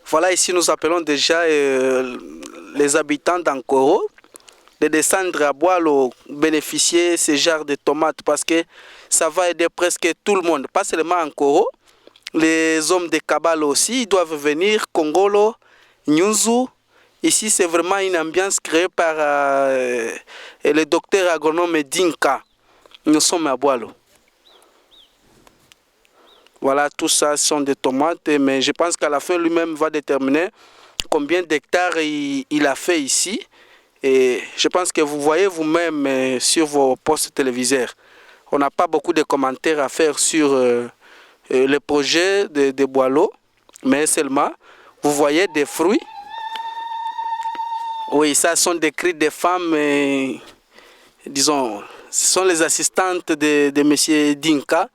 Voilà, ici nous appelons déjà les habitants d'Ankoro de descendre à Boalo, bénéficier de ce genre de tomates parce que ça va aider presque tout le monde, pas seulement Ankoro. Les hommes de Kabalo aussi, ils doivent venir, Kongolo, Nyuzu. Ici, c'est vraiment une ambiance créée par le docteur agronome Dinka. Nous sommes à Boalo. Voilà, tout ça sont des tomates, mais je pense qu'à la fin, lui-même va déterminer combien d'hectares il a fait ici. Et je pense que vous voyez vous-même sur vos postes téléviseurs. On n'a pas beaucoup de commentaires à faire sur le projet de Boileau, mais seulement, vous voyez des fruits. Oui, ça sont des cris des femmes, disons, ce sont les assistantes de M. Dinka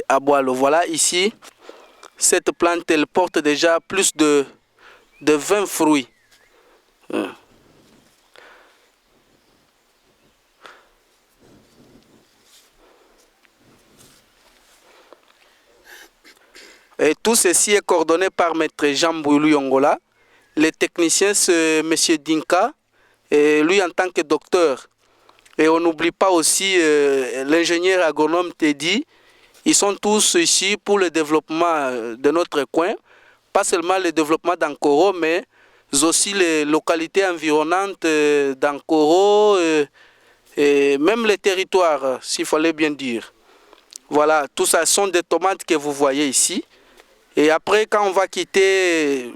à Boileau. Voilà, ici, cette plante, elle porte déjà plus de 20 fruits. Et tout ceci est coordonné par Maître Jean Boulou Yongola. Les techniciens, c'est M. Dinka, et lui en tant que docteur. Et on n'oublie pas aussi l'ingénieur agronome Teddy. Ils sont tous ici pour le développement de notre coin. Pas seulement le développement d'Ankoro, mais aussi les localités environnantes d'Ankoro et même les territoires, s'il fallait bien dire. Voilà, tout ça sont des tomates que vous voyez ici. Et après, quand on va quitter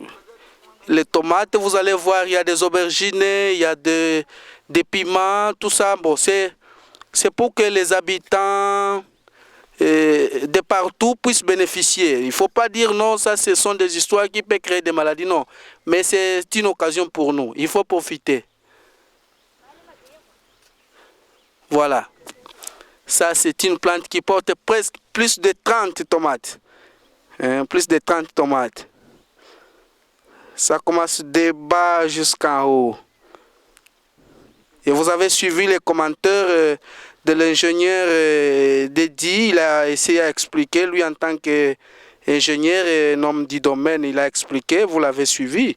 les tomates, vous allez voir, il y a des aubergines, il y a des piments, tout ça. Bon, c'est pour que les habitants de partout puissent bénéficier. Il ne faut pas dire non, ça ce sont des histoires qui peuvent créer des maladies, non. Mais c'est une occasion pour nous. Il faut profiter. Voilà. Ça, c'est une plante qui porte presque plus de 30 tomates. Plus de 30 tomates. Ça commence de bas jusqu'en haut. Et vous avez suivi les commentaires de l'ingénieur Dedi. Il a essayé d'expliquer, lui en tant qu'ingénieur et homme du domaine, il a expliqué, vous l'avez suivi.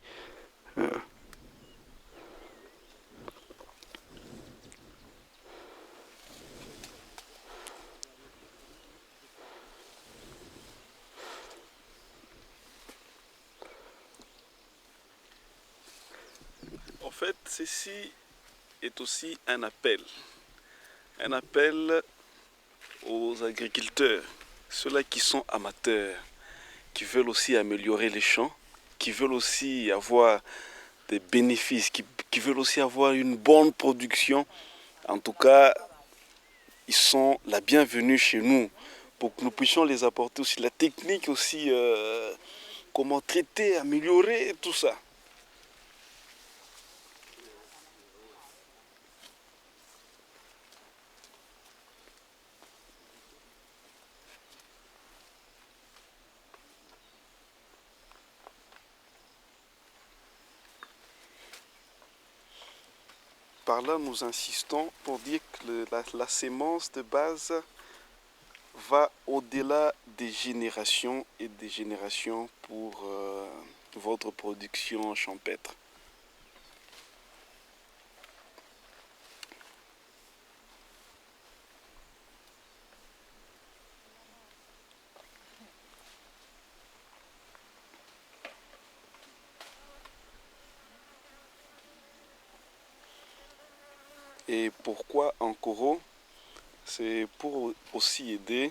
En fait, ceci est aussi un appel aux agriculteurs, ceux-là qui sont amateurs, qui veulent aussi améliorer les champs, qui veulent aussi avoir des bénéfices, qui veulent aussi avoir une bonne production. En tout cas, ils sont la bienvenue chez nous pour que nous puissions les apporter aussi la technique aussi, comment traiter, améliorer tout ça. Par là, nous insistons pour dire que la sémence de base va au-delà des générations et des générations pour votre production champêtre. Et pourquoi Ankoro? C'est pour aussi aider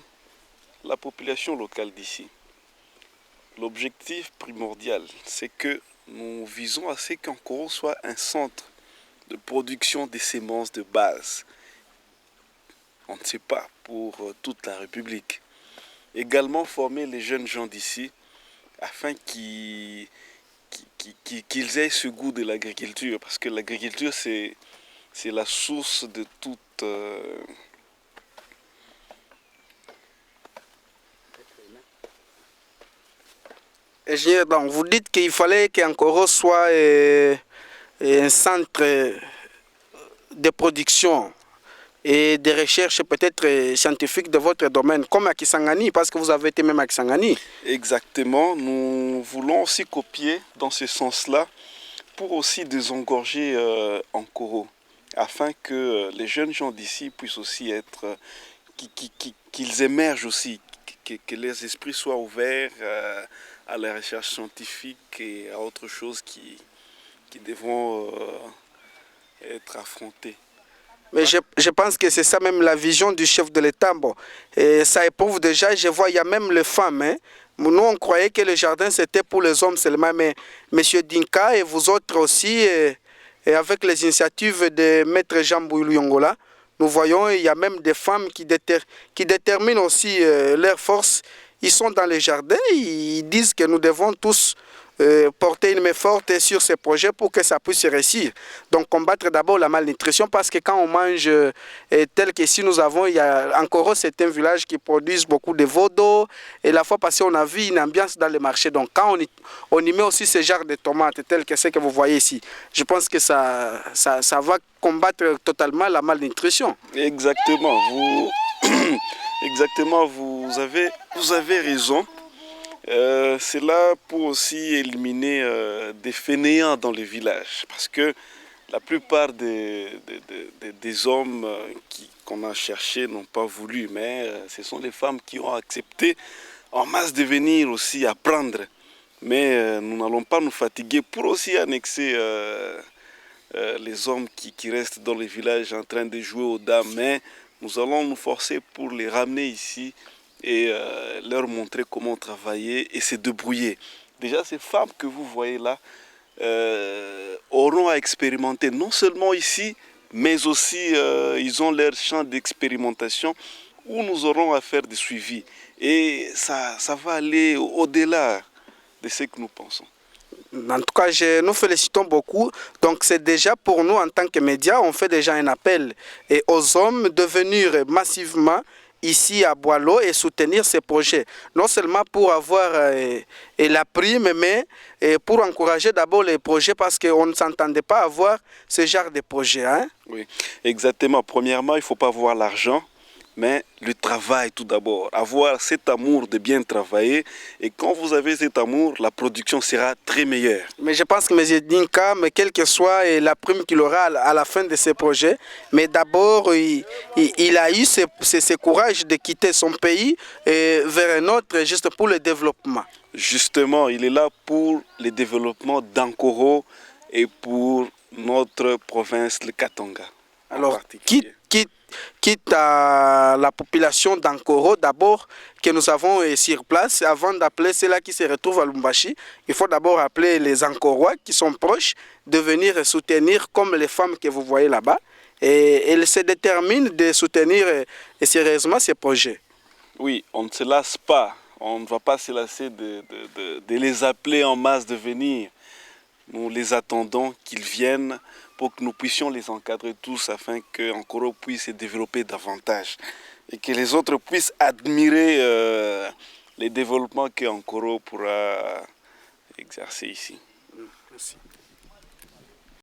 la population locale d'ici. L'objectif primordial, c'est que nous visons à ce qu'Ankoro soit un centre de production des semences de base. On ne sait pas, pour toute la République. Également former les jeunes gens d'ici afin qu'ils aient ce goût de l'agriculture, parce que l'agriculture, c'est la source de toute... Ingénieur, donc, vous dites qu'il fallait qu'Ankoro soit un centre de production et des recherches peut-être scientifiques de votre domaine, comme à Kisangani, parce que vous avez été même à Kisangani. Exactement, nous voulons aussi copier dans ce sens-là pour aussi désengorger Ankoro, afin que les jeunes gens d'ici puissent aussi être, qu'ils émergent aussi, que leurs esprits soient ouverts à la recherche scientifique et à autre chose qui devront être affrontés. Mais je pense que c'est ça même la vision du chef de l'État. Bon, et ça éprouve déjà, je vois, il y a même les femmes. Hein. Nous, on croyait que le jardin, c'était pour les hommes seulement, mais M. Dinka et vous autres aussi, et avec les initiatives de Maître Jean Boulou Yongola, nous voyons, il y a même des femmes qui déterminent aussi leur force. Ils sont dans les jardins, ils disent que nous devons tous porter une main forte sur ces projets pour que ça puisse réussir. Donc combattre d'abord la malnutrition parce que quand on mange tel qu'ici nous avons, il y a encore certains villages qui produisent beaucoup de veaux d'eau et la fois passée on a vu une ambiance dans les marchés. Donc quand on y met aussi ce genre de tomates tel que ce que vous voyez ici, je pense que ça va combattre totalement la malnutrition. Exactement, exactement, vous avez raison. C'est là pour aussi éliminer des fainéants dans les villages. Parce que la plupart des hommes qu'on a cherchés n'ont pas voulu. Mais ce sont les femmes qui ont accepté en masse de venir aussi apprendre. Mais nous n'allons pas nous fatiguer pour aussi annexer les hommes qui restent dans les villages en train de jouer aux dames. Mais nous allons nous forcer pour les ramener ici et leur montrer comment travailler et se débrouiller. Déjà, ces femmes que vous voyez là auront à expérimenter, non seulement ici, mais aussi ils ont leur champ d'expérimentation où nous aurons à faire des suivis. Et ça va aller au-delà de ce que nous pensons. En tout cas, nous félicitons beaucoup. Donc, c'est déjà pour nous, en tant que médias, on fait déjà un appel aux hommes de venir massivement ici à Boileau et soutenir ces projets. Non seulement pour avoir la prime, mais pour encourager d'abord les projets parce qu'on ne s'entendait pas avoir ce genre de projet. Hein? Oui, exactement. Premièrement, il ne faut pas voir l'argent, mais le travail tout d'abord. Avoir cet amour de bien travailler. Et quand vous avez cet amour, la production sera très meilleure. Mais je pense que M. Dinka, mais quelle que soit la prime qu'il aura à la fin de ces projets, mais d'abord, il a eu ce courage de quitter son pays vers un autre juste pour le développement. Justement, il est là pour le développement d'Ankoro et pour notre province, le Katanga. Alors, quitte à la population d'Ankoro, d'abord, que nous avons sur place, avant d'appeler ceux-là qui se retrouvent à Lumbashi, il faut d'abord appeler les Ankorois qui sont proches de venir soutenir, comme les femmes que vous voyez là-bas, et elles se déterminent de soutenir sérieusement ces projets. Oui, on ne se lasse pas, on ne va pas se lasser de les appeler en masse de venir. Nous les attendons qu'ils viennent pour que nous puissions les encadrer tous afin qu'Ankoro puisse se développer davantage et que les autres puissent admirer les développements qu'Ankoro pourra exercer ici. Merci.